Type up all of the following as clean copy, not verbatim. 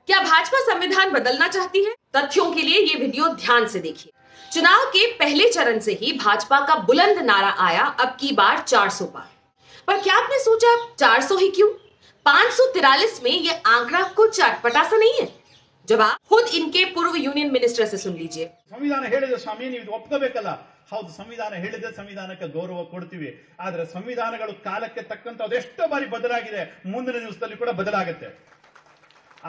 क्या भाजपा संविधान बदलना चाहती है? तथ्यों के लिए ये वीडियो ध्यान से देखिए। चुनाव के पहले चरण से ही भाजपा का बुलंद नारा आया, अब की बार 400 पार। पर क्या आपने सोचा 400 ही क्यों? 543 में ये आंकड़ा कुछ अटपटा सा नहीं है। जवाब खुद इनके पूर्व यूनियन मिनिस्टर से सुन लीजिए। संविधान ಹೇಳಿದ ಸ್ವಾಮಿ ನೀವು ಒಪ್ಕೋಬೇಕಲ್ಲ. ಹೌದು, ಸಂವಿಧಾನ ಹೇಳಿದೆ, ಸಂವಿಧಾನಕ್ಕೆ ಗೌರವ ಕೊಡ್ತೀವಿ. ಆದರೆ ಸಂವಿಧಾನಗಳು ಕಾಲಕ್ಕೆ ತಕ್ಕಂತೆ ಅದೆಷ್ಟೋ ಬಾರಿ ಬದಲಾಗಿದೆ, ಮುಂದಿನ ದಿವಸದಲ್ಲಿ ಕೂಡ ಬದಲಾಗುತ್ತೆ.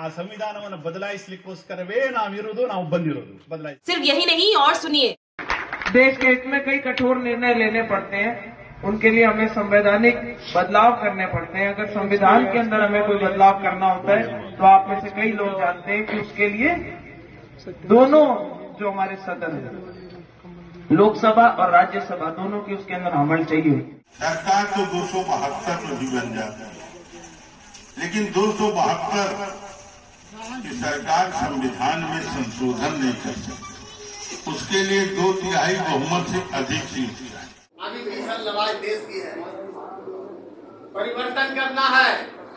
ಆ ಸಂವಿಧಾನವನ್ನು ಬದಲಾಯಿಸಲಿಕ್ಕೋಸ್ಕರವೇ ನಾವು ಬಂದಿರೋದು. सिर्फ यही नहीं, और सुनिए। देश के हित में कई कठोर निर्णय लेने पड़ते हैं, उनके लिए हमें संवैधानिक बदलाव करने पड़ते हैं। अगर संविधान के अंदर हमें कोई बदलाव करना होता है तो आप में से कई लोग जानते हैं कि उसके लिए दोनों जो हमारे सदन है, लोकसभा और राज्यसभा, दोनों की उसके अंदर अमल चाहिए। सरकार तो 272 में भी बन जाती है, लेकिन 272 की सरकार संविधान में संशोधन नहीं कर सकती। उसके लिए 2/3 बहुमत से अधिक सीट चाहिए। अभी भीषण लड़ाई देश की है, परिवर्तन करना है,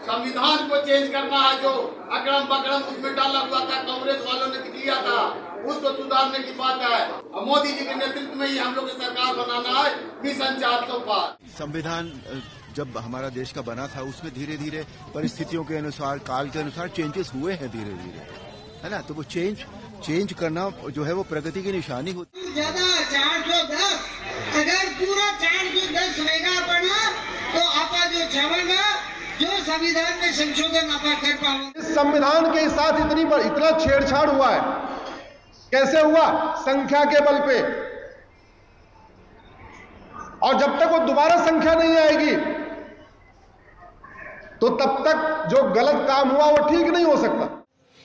संविधान को चेंज करना है। जो अकड़म बकड़म उसमें डाला हुआ था, कांग्रेस वालों ने किया था, उसको सुधारने की बात है। और मोदी जी के नेतृत्व में ही हम लोग की सरकार बनाना है, मिशन 400 पार। संविधान जब हमारा देश का बना था उसमें धीरे धीरे परिस्थितियों के अनुसार, काल के अनुसार चेंजेस हुए हैं धीरे धीरे, है ना। तो वो चेंज करना जो है वो प्रगति की निशानी होती है। ज्यादा 410 अगर पूरा 410 रहेगा बना तो आपा जो छावेगा, जो संविधान में संशोधन आपा कर पाओगे। इस संविधान के साथ इतना छेड़छाड़ हुआ है। कैसे हुआ? संख्या के बल पे। और जब तक वो दोबारा संख्या नहीं आएगी तो तब तक जो गलत काम हुआ वो ठीक नहीं हो सकता।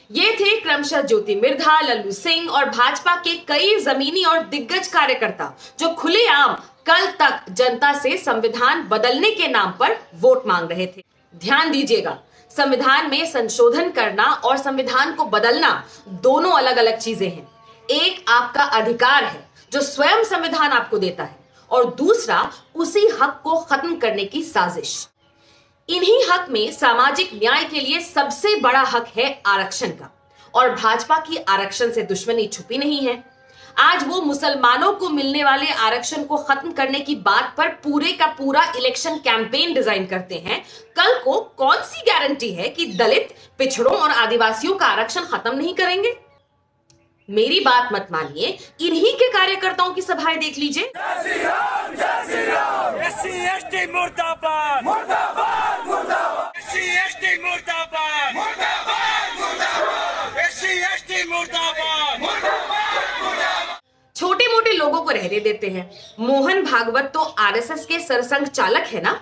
ये थे क्रमशः ज्योति मिर्धा, लल्लू सिंह और भाजपा के कई जमीनी और दिग्गज कार्यकर्ता जो खुलेआम कल तक जनता से संविधान बदलने के नाम पर वोट मांग रहे थे। ध्यान दीजिएगा, संविधान में संशोधन करना और संविधान को बदलना दोनों अलग अलग चीजें हैं। एक आपका अधिकार है जो स्वयं संविधान आपको देता है, और दूसरा उसी हक को खत्म करने की साजिश। इन्हीं हक में सामाजिक न्याय के लिए सबसे बड़ा हक है आरक्षण का, और भाजपा की आरक्षण से दुश्मनी छुपी नहीं है। आज वो मुसलमानों को मिलने वाले आरक्षण को खत्म करने की बात पर पूरे का पूरा इलेक्शन कैंपेन डिजाइन करते हैं। कल को कौन सी गारंटी है कि दलित, पिछड़ों और आदिवासियों का आरक्षण खत्म नहीं करेंगे? मेरी बात मत मानिए, इन्हीं के कार्यकर्ताओं की सभाएं देख लीजिए। छोटे मोटे लोगों को रहने देते हैं। मोहन भागवत तो आरएसएस के सरसंघ चालक है ना।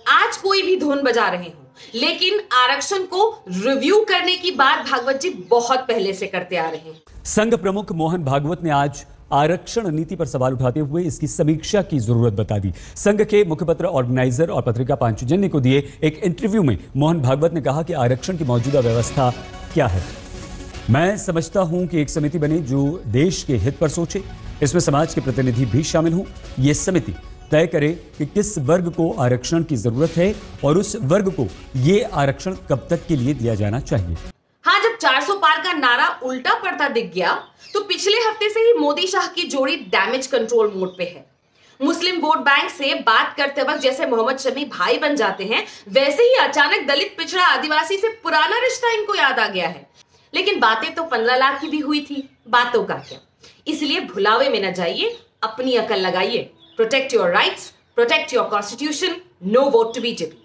आज कोई भी धुन बजा रहे हो, लेकिन आरक्षण को रिव्यू करने की बात भागवत जी बहुत पहले से करते आ रहे हैं। संघ प्रमुख मोहन भागवत ने आज आरक्षण नीति पर सवाल उठाते हुए इसकी समीक्षा की जरूरत बता दी। संघ के मुखपत्र, ऑर्गेनाइजर और पत्रिका पांचजन्य को दिए एक इंटरव्यू में मोहन भागवत ने कहा कि आरक्षण की मौजूदा व्यवस्था क्या है। मैं समझता हूं कि एक समिति बने जो देश के हित पर सोचे, इसमें समाज के प्रतिनिधि भी शामिल हों। ये समिति तय करे कि किस वर्ग को आरक्षण की जरूरत है और उस वर्ग को ये आरक्षण कब तक के लिए दिया जाना चाहिए। हाँ, जब 400 पार का नारा उल्टा पड़ता दिख गया तो पिछले हफ्ते से ही मोदी शाह की जोड़ी डैमेज कंट्रोल मोड पे है। मुस्लिम वोट बैंक से बात करते वक्त जैसे मोहम्मद शमी भाई बन जाते हैं, वैसे ही अचानक दलित, पिछड़ा, आदिवासी से पुराना रिश्ता इनको याद आ गया है। लेकिन बातें तो 15 लाख की भी हुई थी, बातों का क्या। इसलिए भुलावे में न जाइए, अपनी अकल लगाइए। Protect your rights, protect your constitution, no vote to BJP.